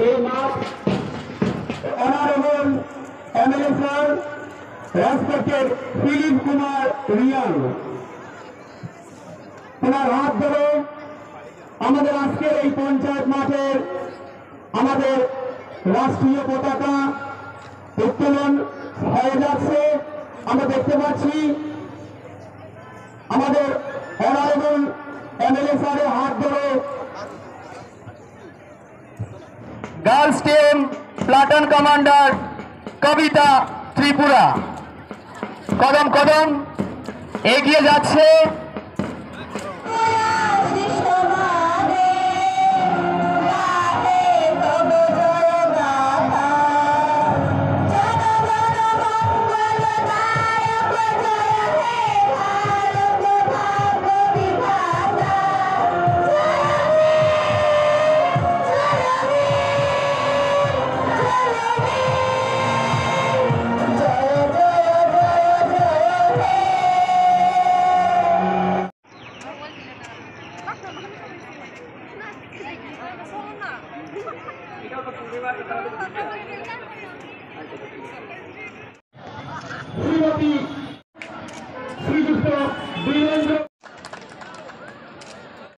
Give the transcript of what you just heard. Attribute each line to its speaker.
Speaker 1: এই মাঠ honourable MLA sir respected Philip Kumar Reang ওনার হাত ধরে আমাদের আজকের এই পঞ্চায়েত মাঠের আমাদের রাষ্ট্রীয় পতাকা উত্তোলন হয়ে যাচ্ছে। আমরা দেখতে পাচ্ছি আমাদের অনারেবল এমএলএ স্যারের হাত ধরে গার্লস টিম প্লাটুন কমান্ডার কবিতা ত্রিপুরা কদম কদম এগিয়ে যাচ্ছে। শ্রীমতী